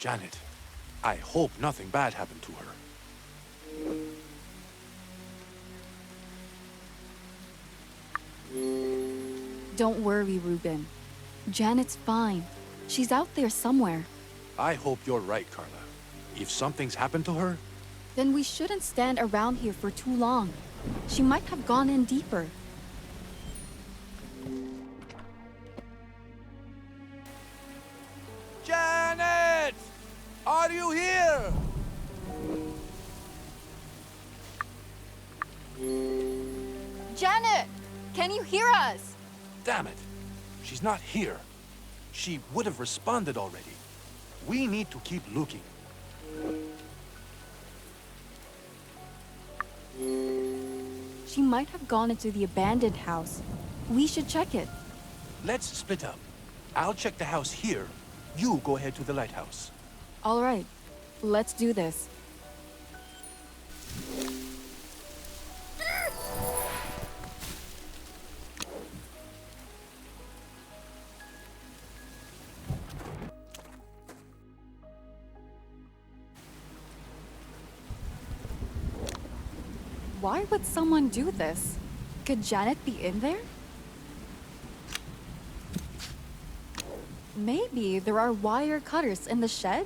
Janet, I hope nothing bad happened to her. Don't worry, Ruben. Janet's fine. She's out there somewhere. I hope you're right, Carla. If something's happened to her, Then we shouldn't stand around here for too long. She might have gone in deeper. Janet! Are you here? Janet! Can you hear us? Damn it. She's not here. She would have responded already. We need to keep looking. She might have gone into the abandoned house. We should check it. Let's split up. I'll check the house here. You go ahead to the lighthouse. All right, let's do this. Why would someone do this? Could Janet be in there? Maybe there are wire cutters in the shed?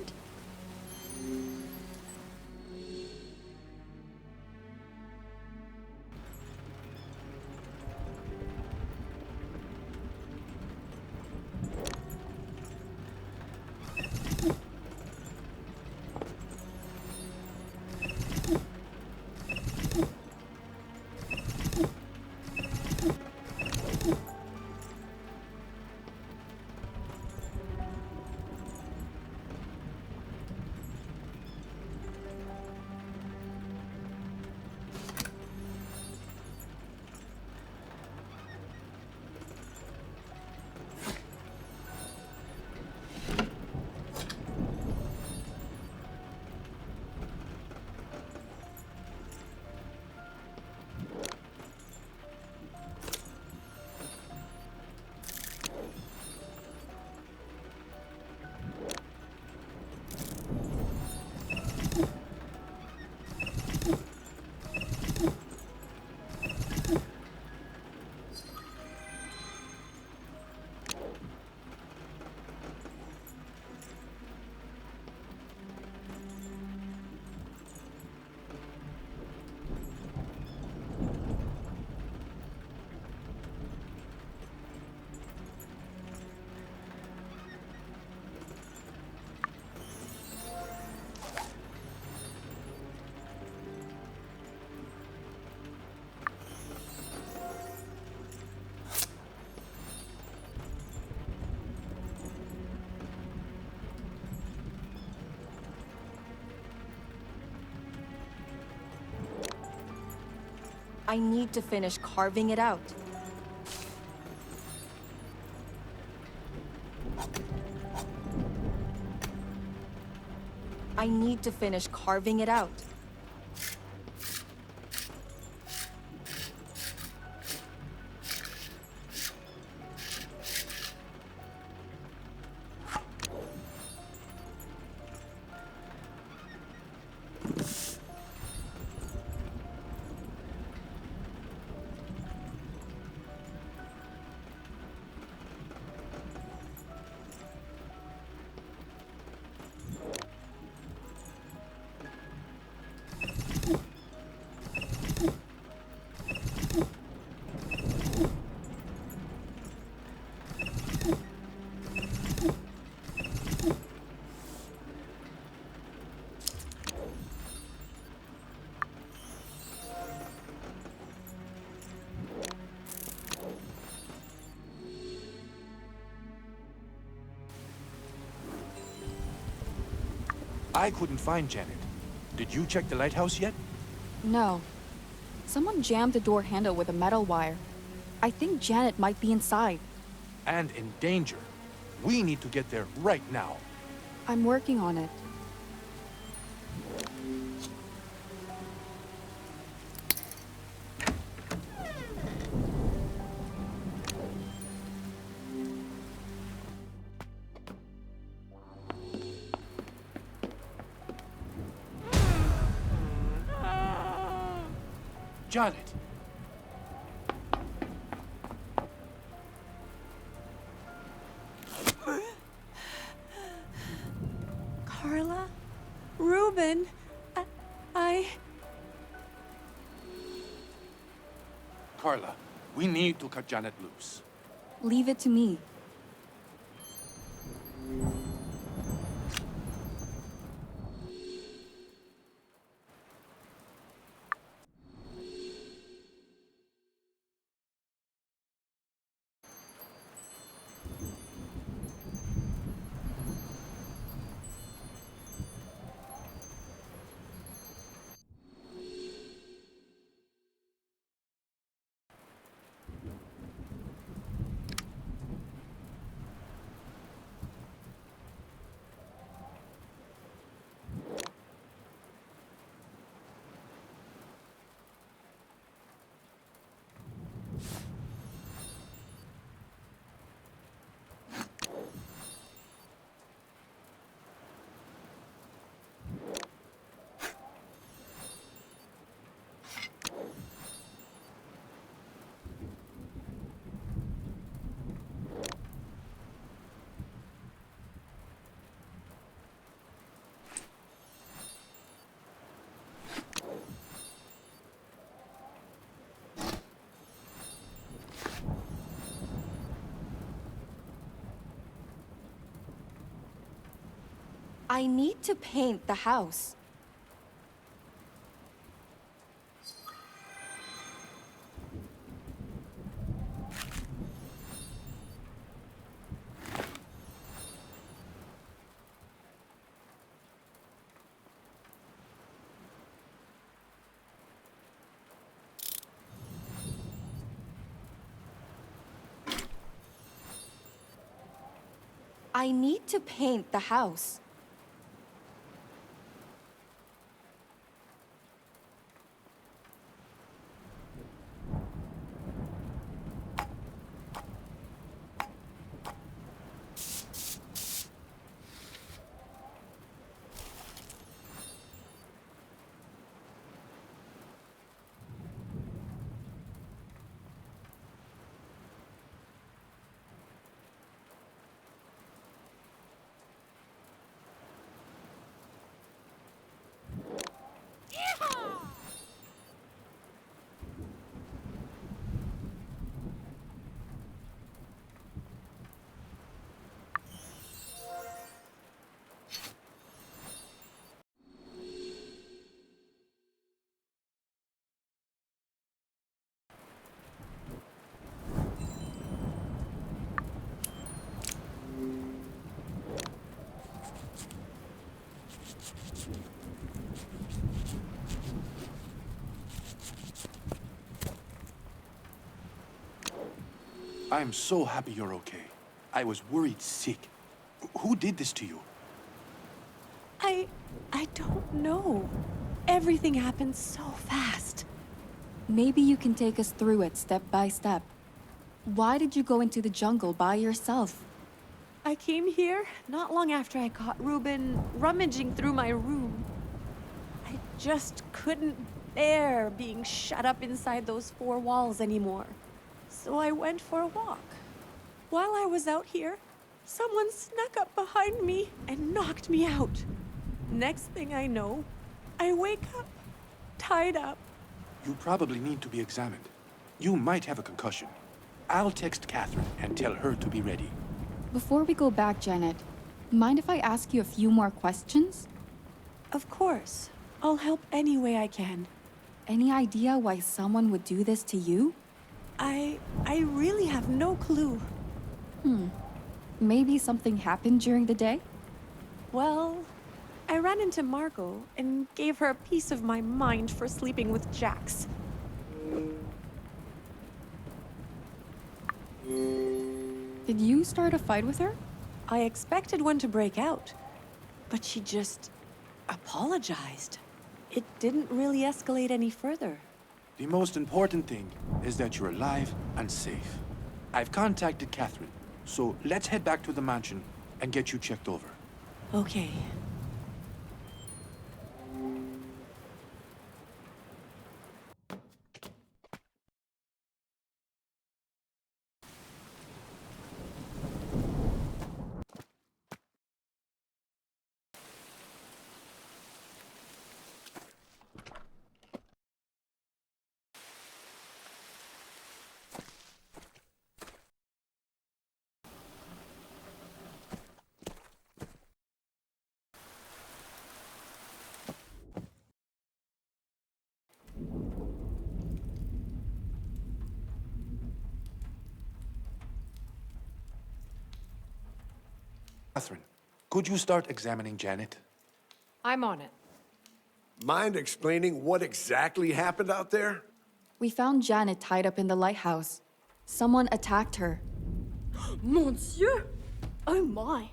I need to finish carving it out. I need to finish carving it out. I couldn't find Janet. Did you check the lighthouse yet? No. Someone jammed the door handle with a metal wire. I think Janet might be inside. And in danger. We need to get there right now. I'm working on it. Janet! Carla? Ruben? I... Carla, we need to cut Janet loose. Leave it to me. I need to paint the house. I need to paint the house. I'm so happy you're okay. I was worried sick. Who did this to you? I don't know. Everything happened so fast. Maybe you can take us through it step by step. Why did you go into the jungle by yourself? I came here not long after I caught Ruben rummaging through my room. I just couldn't bear being shut up inside those four walls anymore. So I went for a walk. While I was out here, someone snuck up behind me and knocked me out. Next thing I know, I wake up, tied up. You probably need to be examined. You might have a concussion. I'll text Catherine and tell her to be ready. Before we go back, Janet, mind if I ask you a few more questions? Of course, I'll help any way I can. Any idea why someone would do this to you? I really have no clue. Maybe something happened during the day? Well, I ran into Margot and gave her a piece of my mind for sleeping with Jax. Did you start a fight with her? I expected one to break out, but she just apologized. It didn't really escalate any further. The most important thing is that you're alive and safe. I've contacted Catherine, so let's head back to the mansion and get you checked over. Okay. Catherine, could you start examining Janet? I'm on it. Mind explaining what exactly happened out there? We found Janet tied up in the lighthouse. Someone attacked her. Monsieur! Oh my.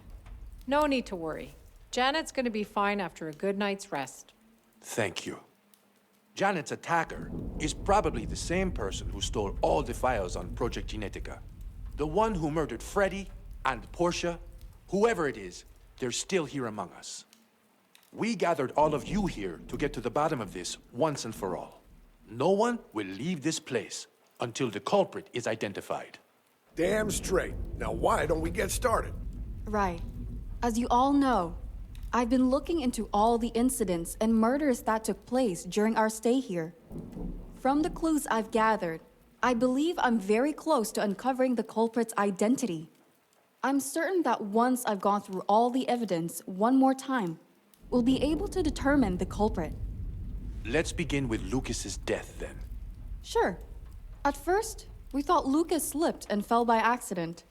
No need to worry. Janet's gonna be fine after a good night's rest. Thank you. Janet's attacker is probably the same person who stole all the files on Project Genetica. The one who murdered Freddy and Portia. Whoever it is, they're still here among us. We gathered all of you here to get to the bottom of this once and for all. No one will leave this place until the culprit is identified. Damn straight. Now why don't we get started? Right. As you all know, I've been looking into all the incidents and murders that took place during our stay here. From the clues I've gathered, I believe I'm very close to uncovering the culprit's identity. I'm certain that once I've gone through all the evidence one more time, we'll be able to determine the culprit. Let's begin with Lucas's death then. Sure. At first, we thought Lucas slipped and fell by accident.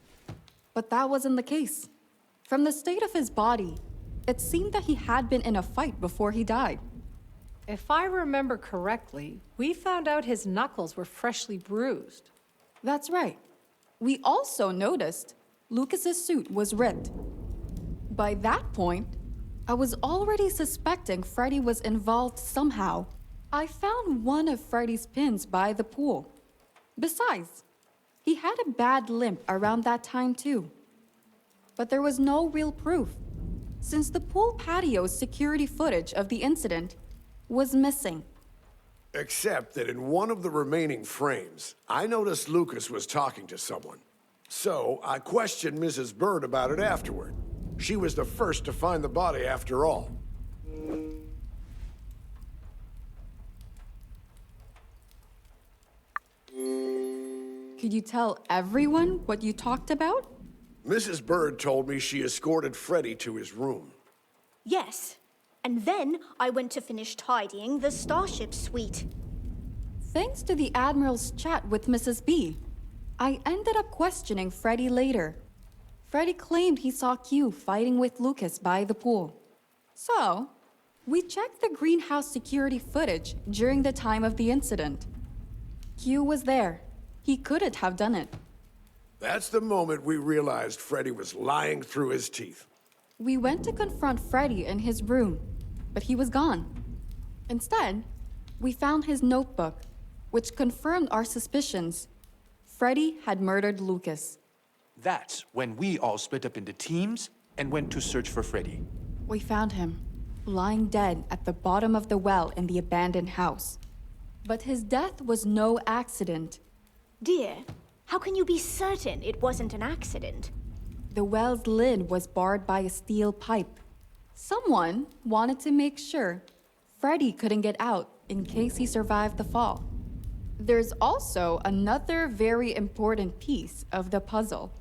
But that wasn't the case. From the state of his body, it seemed that he had been in a fight before he died. If I remember correctly, we found out his knuckles were freshly bruised. That's right. We also noticed Lucas's suit was ripped. By that point, I was already suspecting Freddy was involved somehow. I found one of Freddy's pins by the pool. Besides, he had a bad limp around that time too. But there was no real proof, since the pool patio's security footage of the incident was missing. Except that in one of the remaining frames, I noticed Lucas was talking to someone. So I questioned Mrs. Bird about it afterward. She was the first to find the body after all. Could you tell everyone what you talked about? Mrs. Bird told me she escorted Freddy to his room. Yes. And then I went to finish tidying the Starship suite. Thanks to the Admiral's chat with Mrs. B, I ended up questioning Freddy later. Freddy claimed he saw Q fighting with Lucas by the pool. So, we checked the greenhouse security footage during the time of the incident. Q was there. He couldn't have done it. That's the moment we realized Freddy was lying through his teeth. We went to confront Freddy in his room, but he was gone. Instead, we found his notebook, which confirmed our suspicions. Freddy had murdered Lucas. That's when we all split up into teams and went to search for Freddy. We found him, lying dead at the bottom of the well in the abandoned house. But his death was no accident. Dear, how can you be certain it wasn't an accident? The well's lid was barred by a steel pipe. Someone wanted to make sure Freddy couldn't get out in case he survived the fall. There's also another very important piece of the puzzle.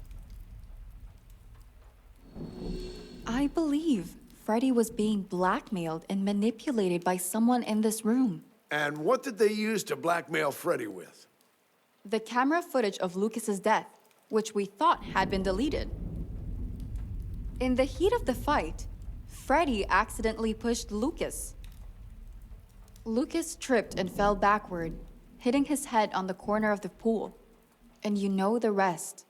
I believe Freddy was being blackmailed and manipulated by someone in this room. And what did they use to blackmail Freddy with? The camera footage of Lucas's death, which we thought had been deleted. In the heat of the fight, Freddy accidentally pushed Lucas. Lucas tripped and fell backward, hitting his head on the corner of the pool. And you know the rest.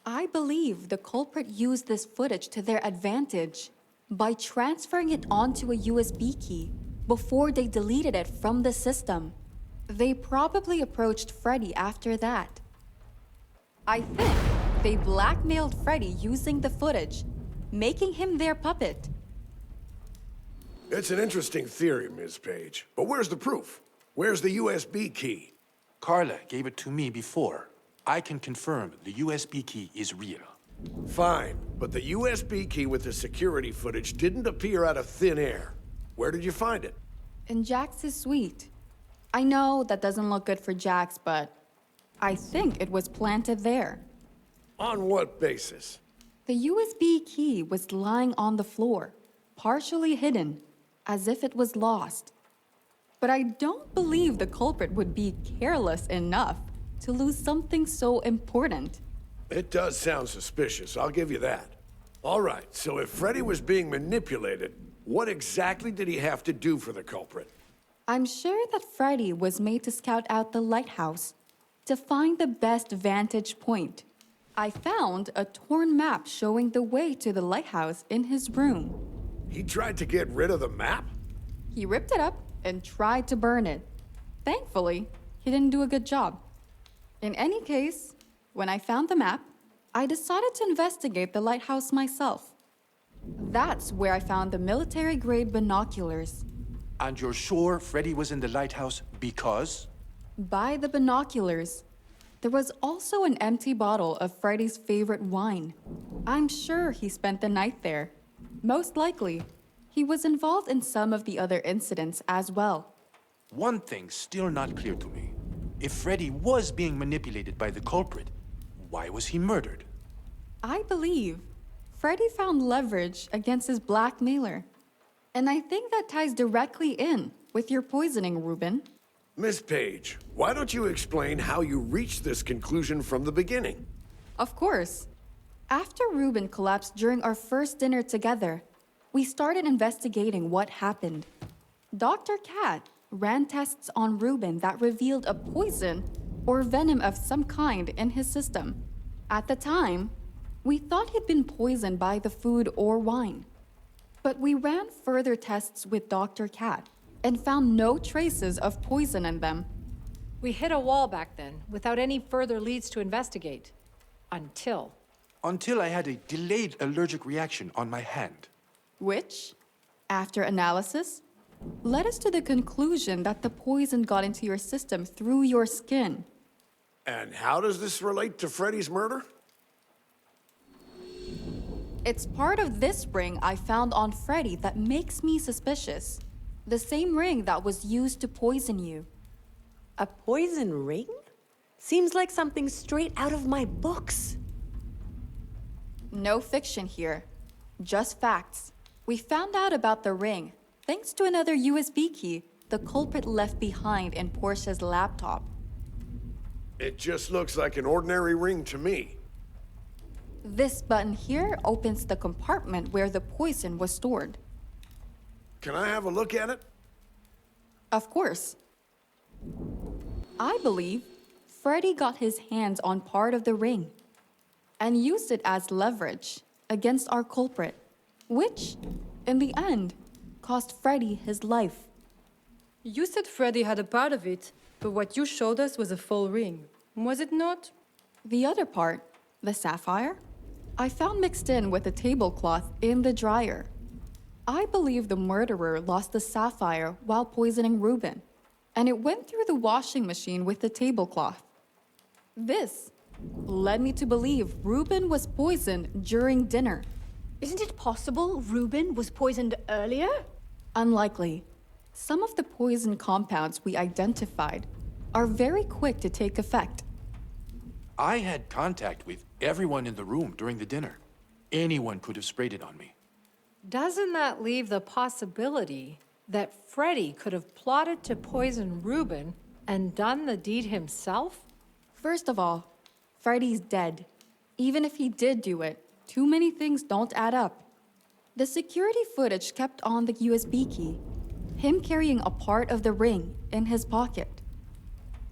I believe the culprit used this footage to their advantage by transferring it onto a USB key before they deleted it from the system. They probably approached Freddy after that. I think they blackmailed Freddy using the footage, making him their puppet. It's an interesting theory, Ms. Page. But where's the proof? Where's the USB key? Carla gave it to me before. I can confirm the USB key is real. Fine, but the USB key with the security footage didn't appear out of thin air. Where did you find it? In Jax's suite. I know that doesn't look good for Jax, but I think it was planted there. On what basis? The USB key was lying on the floor, partially hidden, as if it was lost. But I don't believe the culprit would be careless enough to lose something so important. It does sound suspicious, I'll give you that. All right, so if Freddy was being manipulated, what exactly did he have to do for the culprit? I'm sure that Freddy was made to scout out the lighthouse to find the best vantage point. I found a torn map showing the way to the lighthouse in his room. He tried to get rid of the map? He ripped it up and tried to burn it. Thankfully, he didn't do a good job. In any case, when I found the map, I decided to investigate the lighthouse myself. That's where I found the military-grade binoculars. And you're sure Freddy was in the lighthouse because? By the binoculars, there was also an empty bottle of Freddy's favorite wine. I'm sure he spent the night there. Most likely, he was involved in some of the other incidents as well. One thing's still not clear to me. If Freddy was being manipulated by the culprit, why was he murdered? I believe Freddy found leverage against his blackmailer. And I think that ties directly in with your poisoning, Ruben. Miss Page, why don't you explain how you reached this conclusion from the beginning? Of course. After Ruben collapsed during our first dinner together, we started investigating what happened. Dr. Cat ran tests on Ruben that revealed a poison or venom of some kind in his system. At the time, we thought he'd been poisoned by the food or wine. But we ran further tests with Dr. Cat and found no traces of poison in them. We hit a wall back then, without any further leads to investigate. Until Until I had a delayed allergic reaction on my hand. Which, after analysis, led us to the conclusion that the poison got into your system through your skin. And how does this relate to Freddy's murder? It's part of this ring I found on Freddy that makes me suspicious. The same ring that was used to poison you. A poison ring? Seems like something straight out of my books. No fiction here, just facts. We found out about the ring thanks to another USB key the culprit left behind in Portia's laptop. It just looks like an ordinary ring to me. This button here opens the compartment where the poison was stored. Can I have a look at it? Of course. I believe Freddy got his hands on part of the ring and used it as leverage against our culprit, which, in the end, cost Freddy his life. You said Freddy had a part of it, but what you showed us was a full ring, was it not? The other part, the sapphire, I found mixed in with the tablecloth in the dryer. I believe the murderer lost the sapphire while poisoning Ruben, and it went through the washing machine with the tablecloth. This led me to believe Ruben was poisoned during dinner. Isn't it possible Ruben was poisoned earlier? Unlikely. Some of the poison compounds we identified are very quick to take effect. I had contact with everyone in the room during the dinner. Anyone could have sprayed it on me. doesn't that leave the possibility that Freddy could have plotted to poison Ruben and done the deed himself? First of all, Freddy's dead. Even if he did do it, too many things don't add up. The security footage kept on the USB key, him carrying a part of the ring in his pocket.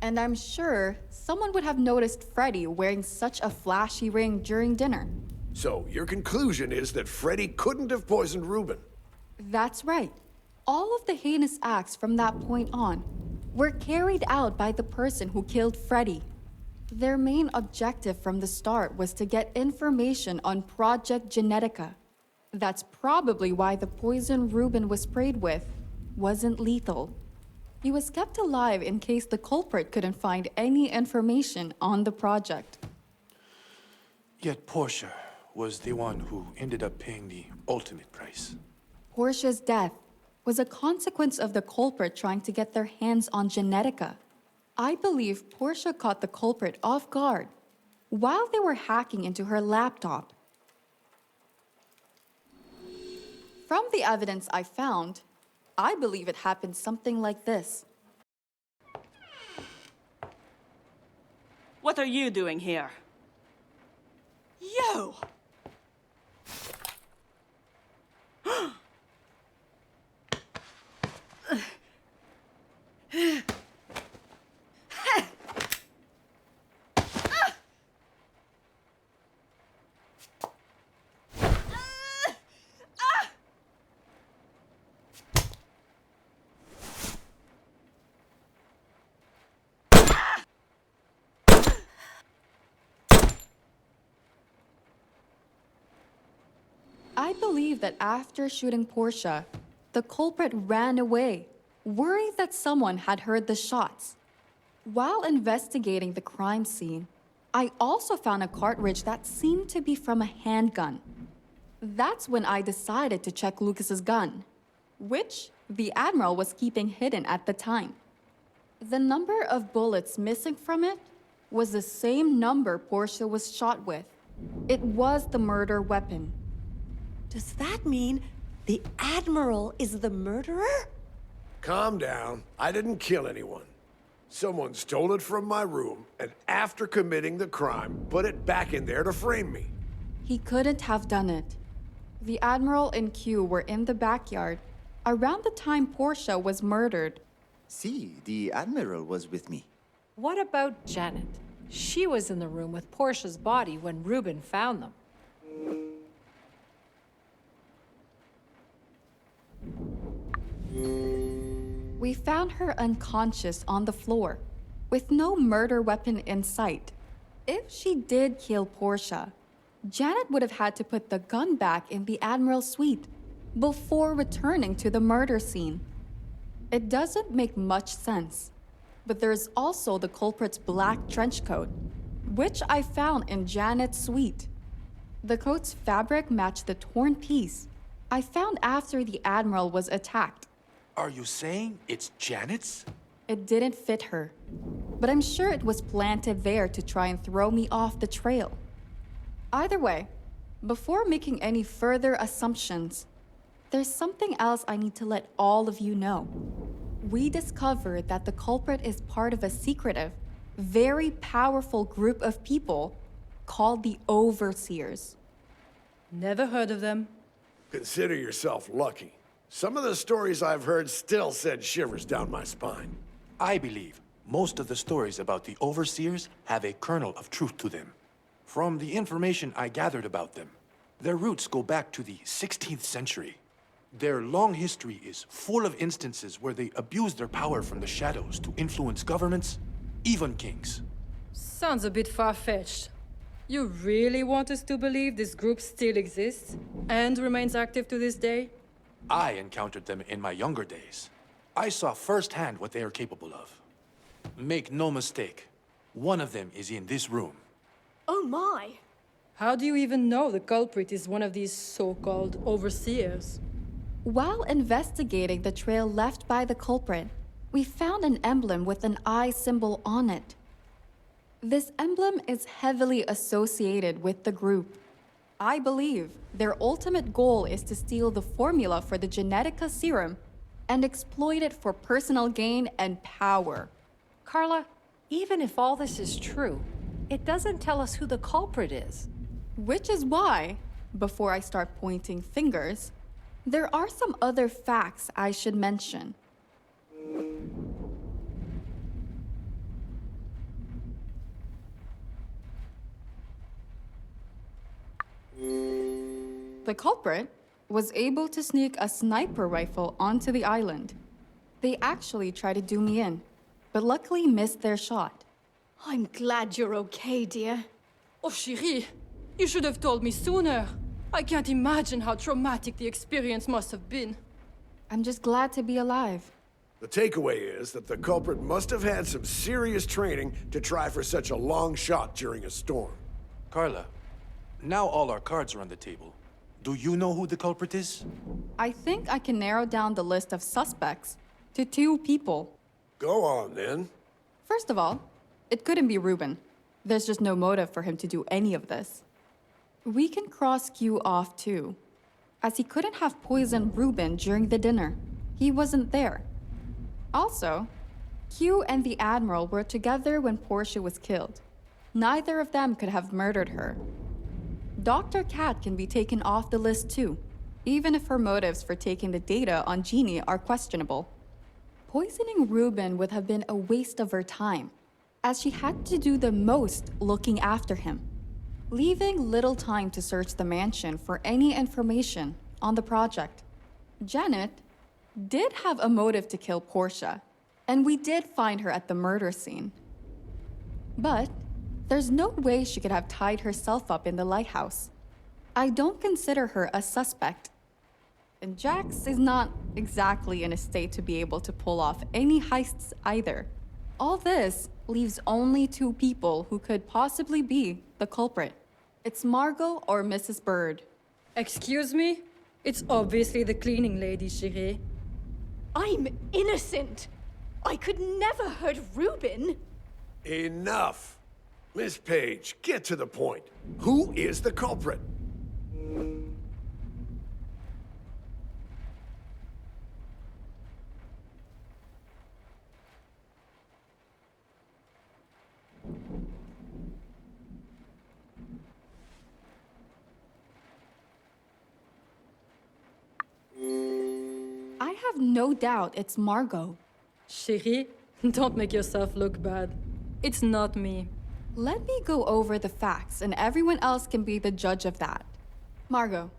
And I'm sure someone would have noticed Freddy wearing such a flashy ring during dinner. So, your conclusion is that Freddy couldn't have poisoned Ruben? That's right. All of the heinous acts from that point on were carried out by the person who killed Freddy. Their main objective from the start was to get information on Project Genetica. That's probably why the poison Ruben was sprayed with wasn't lethal. He was kept alive in case the culprit couldn't find any information on the project. Yet Portia was the one who ended up paying the ultimate price. Portia's death was a consequence of the culprit trying to get their hands on Genetica. I believe Portia caught the culprit off guard while they were hacking into her laptop. From the evidence I found, I believe it happened something like this. What are you doing here? You! I believe that after shooting Portia, the culprit ran away, worried that someone had heard the shots. While investigating the crime scene, I also found a cartridge that seemed to be from a handgun. That's when I decided to check Lucas's gun, which the Admiral was keeping hidden at the time. The number of bullets missing from it was the same number Portia was shot with. It was the murder weapon. Does that mean the Admiral is the murderer? Calm down. I didn't kill anyone. Someone stole it from my room, and after committing the crime, put it back in there to frame me. He couldn't have done it. The Admiral and Q were in the backyard around the time Portia was murdered. See, the Admiral was with me. What about Janet? She was in the room with Portia's body when Ruben found them. We found her unconscious on the floor, with no murder weapon in sight. If she did kill Portia, Janet would have had to put the gun back in the Admiral's suite before returning to the murder scene. It doesn't make much sense, but there's also the culprit's black trench coat, which I found in Janet's suite. The coat's fabric matched the torn piece I found after the Admiral was attacked. Are you saying it's Janet's? It didn't fit her, but I'm sure it was planted there to try and throw me off the trail. Either way, before making any further assumptions, there's something else I need to let all of you know. We discovered that the culprit is part of a secretive, very powerful group of people called the Overseers. Never heard of them. Consider yourself lucky. Some of the stories I've heard still send shivers down my spine. I believe most of the stories about the Overseers have a kernel of truth to them. From the information I gathered about them, their roots go back to the 16th century. Their long history is full of instances where they abuse their power from the shadows to influence governments, even kings. Sounds a bit far-fetched. You really want us to believe this group still exists and remains active to this day? I encountered them in my younger days. I saw firsthand what they are capable of. Make no mistake, one of them is in this room. Oh my! How do you even know the culprit is one of these so-called overseers? While investigating the trail left by the culprit, we found an emblem with an eye symbol on it. This emblem is heavily associated with the group. I believe their ultimate goal is to steal the formula for the Genetica serum and exploit it for personal gain and power. Carla, even if all this is true, it doesn't tell us who the culprit is. Which is why, before I start pointing fingers, there are some other facts I should mention. The culprit was able to sneak a sniper rifle onto the island. They actually tried to do me in, but luckily missed their shot. I'm glad you're okay, dear. Oh, chérie, you should have told me sooner. I can't imagine how traumatic the experience must have been. I'm just glad to be alive. The takeaway is that the culprit must have had some serious training to try for such a long shot during a storm. Carla, now all our cards are on the table. Do you know who the culprit is? I think I can narrow down the list of suspects to 2 people. Go on, then. First of all, it couldn't be Ruben. There's just no motive for him to do any of this. We can cross Q off too, as he couldn't have poisoned Ruben during the dinner. He wasn't there. Also, Q and the Admiral were together when Portia was killed. Neither of them could have murdered her. Dr. Cat can be taken off the list too. even if her motives for taking the data on Jeannie are questionable. Poisoning Ruben would have been a waste of her time, as she had to do the most looking after him, leaving little time to search the mansion for any information on the project. Janet did have a motive to kill Portia, and we did find her at the murder scene. But there's no way she could have tied herself up in the lighthouse. I don't consider her a suspect. And Jax is not exactly in a state to be able to pull off any heists either. All this leaves only two people who could possibly be the culprit. It's Margot or Mrs. Bird. Excuse me? It's obviously the cleaning lady, chérie. I'm innocent. I could never hurt Ruben. Enough. Miss Page, get to the point. Who is the culprit? I have no doubt it's Margot. Chérie, don't make yourself look bad. It's not me. Let me go over the facts, and everyone else can be the judge of that. Margot,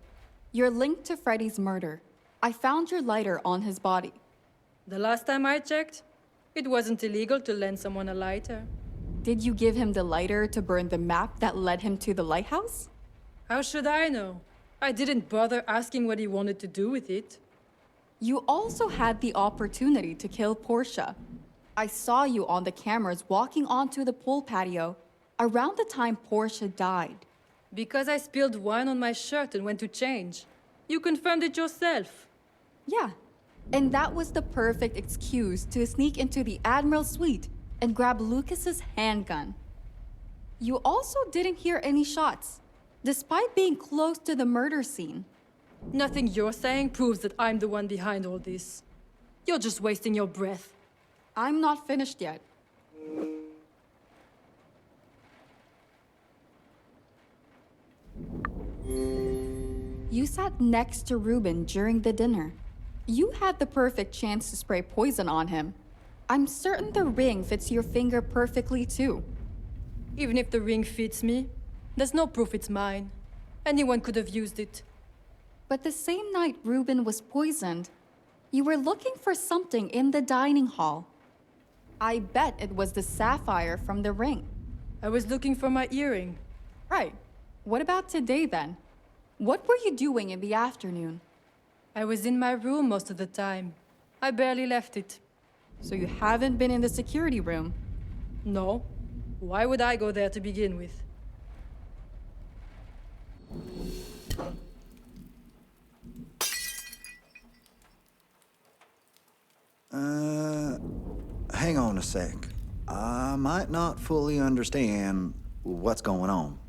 you're linked to Freddy's murder. I found your lighter on his body. The last time I checked, it wasn't illegal to lend someone a lighter. Did you give him the lighter to burn the map that led him to the lighthouse? How should I know? I didn't bother asking what he wanted to do with it. You also had the opportunity to kill Portia. I saw you on the cameras walking onto the pool patio around the time Portia died. Because I spilled wine on my shirt and went to change. You confirmed it yourself. Yeah, and that was the perfect excuse to sneak into the Admiral's suite and grab Lucas's handgun. You also didn't hear any shots, despite being close to the murder scene. Nothing you're saying proves that I'm the one behind all this. You're just wasting your breath. I'm not finished yet. You sat next to Ruben during the dinner. You had the perfect chance to spray poison on him. I'm certain the ring fits your finger perfectly too. Even if the ring fits me, there's no proof it's mine. Anyone could have used it. But the same night Ruben was poisoned, you were looking for something in the dining hall. I bet it was the sapphire from the ring. I was looking for my earring. Right. What about today then? What were you doing in the afternoon? I was in my room most of the time. I barely left it. So you haven't been in the security room? No. Why would I go there to begin with? Hang on a sec. I might not fully understand what's going on,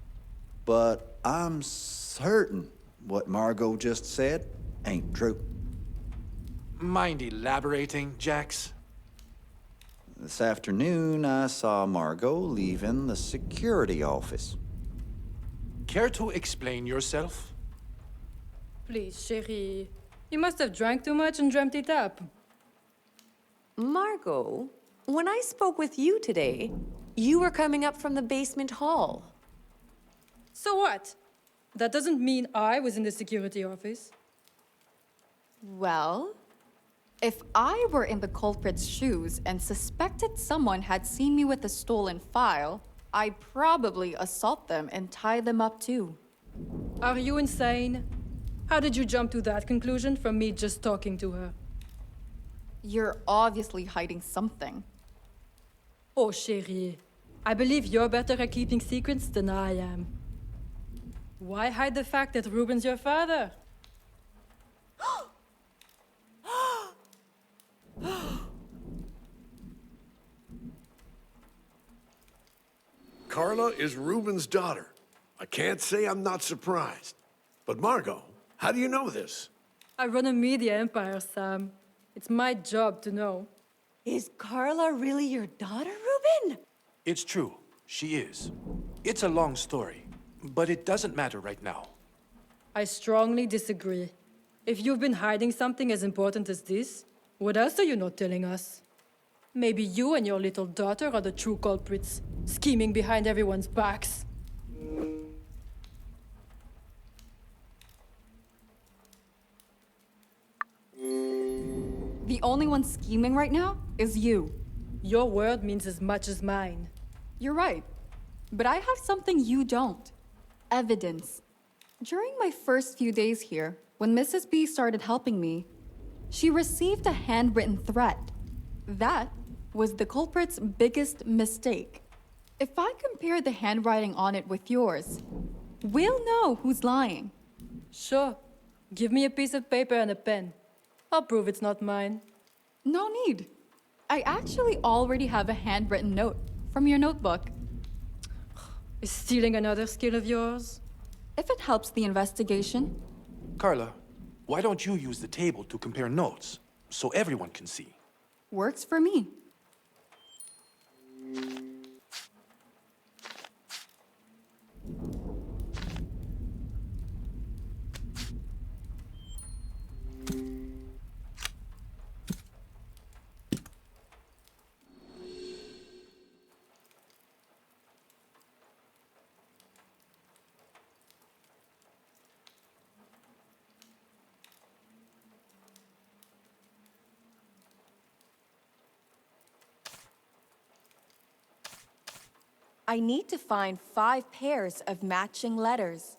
but I'm certain what Margot just said ain't true. Mind elaborating, Jax? This afternoon, I saw Margot leaving the security office. Care to explain yourself? Please, chérie. You must have drank too much and dreamt it up. Margot, when I spoke with you today, you were coming up from the basement hall. So what? That doesn't mean I was in the security office. Well, if I were in the culprit's shoes and suspected someone had seen me with a stolen file, I'd probably assault them and tie them up too. Are you insane? How did you jump to that conclusion from me just talking to her? You're obviously hiding something. Oh, chérie. I believe you're better at keeping secrets than I am. Why hide the fact that Ruben's your father? Carla is Ruben's daughter. I can't say I'm not surprised. But Margot, how do you know this? I run a media empire, Sam. It's my job to know. Is Carla really your daughter, Ruben? It's true. She is. It's a long story, but it doesn't matter right now. I strongly disagree. If you've been hiding something as important as this, what else are you not telling us? Maybe you and your little daughter are the true culprits, scheming behind everyone's backs. The only one scheming right now is you. Your word means as much as mine. You're right. But I have something you don't. Evidence. During my first few days here, when Mrs. B started helping me, she received a handwritten threat. That was the culprit's biggest mistake. If I compare the handwriting on it with yours, we'll know who's lying. Sure. Give me a piece of paper and a pen. I'll prove it's not mine. No need. I actually already have a handwritten note from your notebook. Is stealing another skill of yours? If it helps the investigation. Carla, why don't you use the table to compare notes so everyone can see? Works for me. I need to find 5 pairs of matching letters.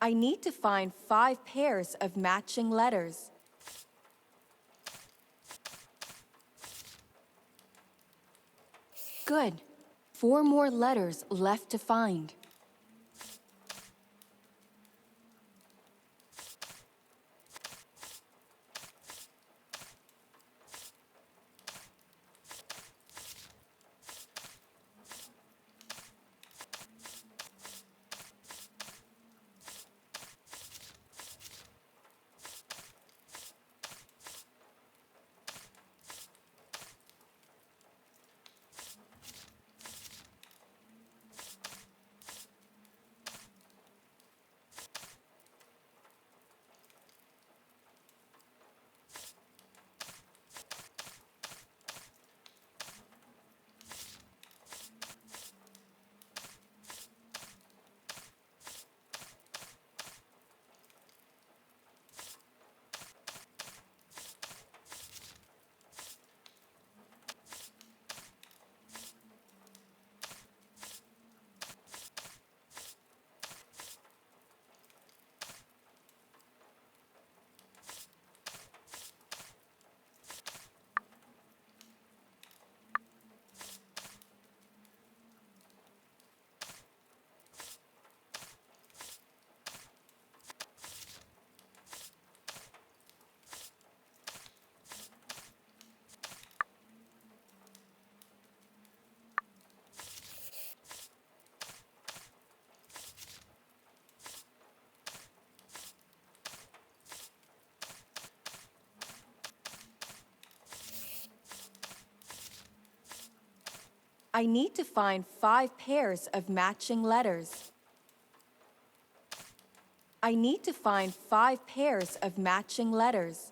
I need to find 5 pairs of matching letters. Good. 4 more letters left to find. I need to find 5 pairs of matching letters. I need to find 5 pairs of matching letters.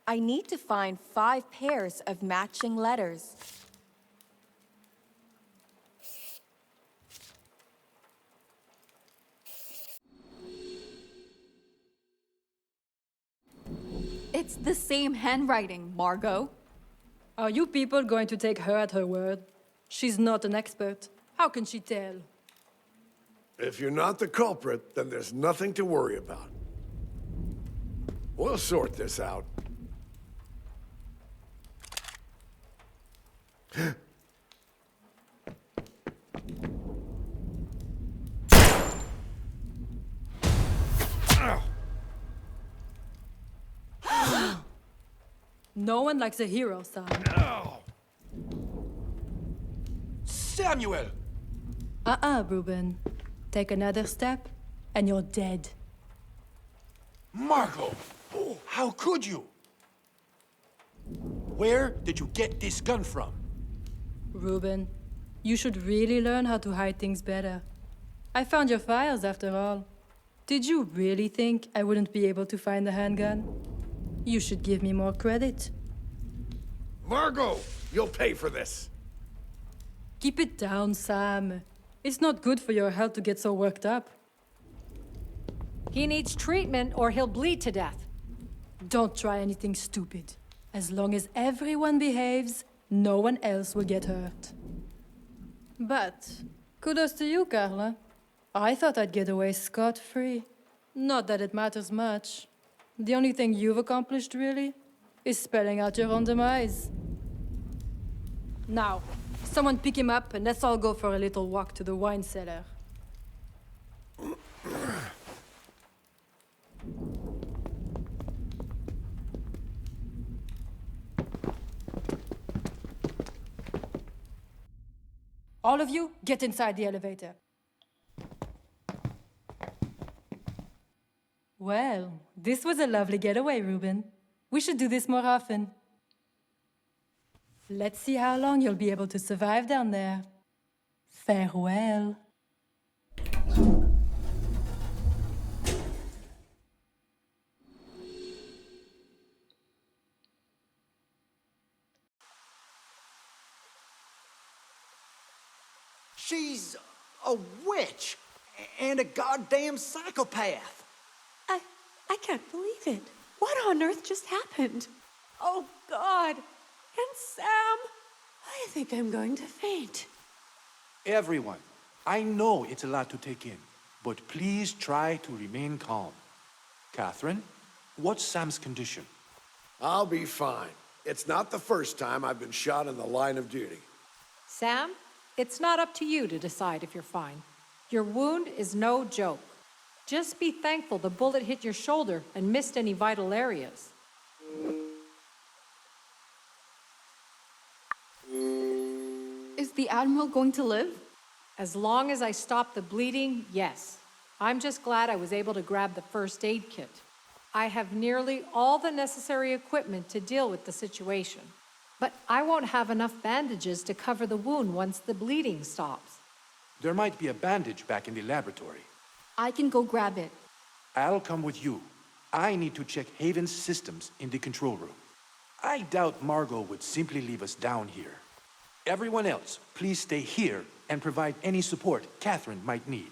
I need to find 5 pairs of matching letters. It It's the same handwriting, Margot. Are you people going to take her at her word? She's not an expert. How can she tell? If you're not the culprit, then there's nothing to worry about. We'll sort this out. No one likes a hero, Sam. Samuel! Ruben. Take another step, and you're dead. Margot! Oh, how could you? Where did you get this gun from? Ruben, you should really learn how to hide things better. I found your files after all. Did you really think I wouldn't be able to find the handgun? You should give me more credit. Margot, you'll pay for this. Keep it down, Sam. It's not good for your health to get so worked up. He needs treatment or he'll bleed to death. Don't try anything stupid. As long as everyone behaves, no one else will get hurt. But kudos to you, Carla. I thought I'd get away scot-free. Not that it matters much. The only thing you've accomplished, really, is spelling out your own demise. Now, someone pick him up and let's all go for a little walk to the wine cellar. All of you, get inside the elevator. Well, this was a lovely getaway, Ruben. We should do this more often. Let's see how long you'll be able to survive down there. Farewell. She's a witch and a goddamn psychopath. I can't believe it. What on earth just happened? Oh, God. And Sam, I think I'm going to faint. Everyone, I know it's a lot to take in, but please try to remain calm. Catherine, what's Sam's condition? I'll be fine. It's not the first time I've been shot in the line of duty. Sam, it's not up to you to decide if you're fine. Your wound is no joke. Just be thankful the bullet hit your shoulder and missed any vital areas. Is the Admiral going to live? As long as I stop the bleeding, yes. I'm just glad I was able to grab the first aid kit. I have nearly all the necessary equipment to deal with the situation. But I won't have enough bandages to cover the wound once the bleeding stops. There might be a bandage back in the laboratory. I can go grab it. I'll come with you. I need to check Haven's systems in the control room. I doubt Margot would simply leave us down here. Everyone else, please stay here and provide any support Catherine might need.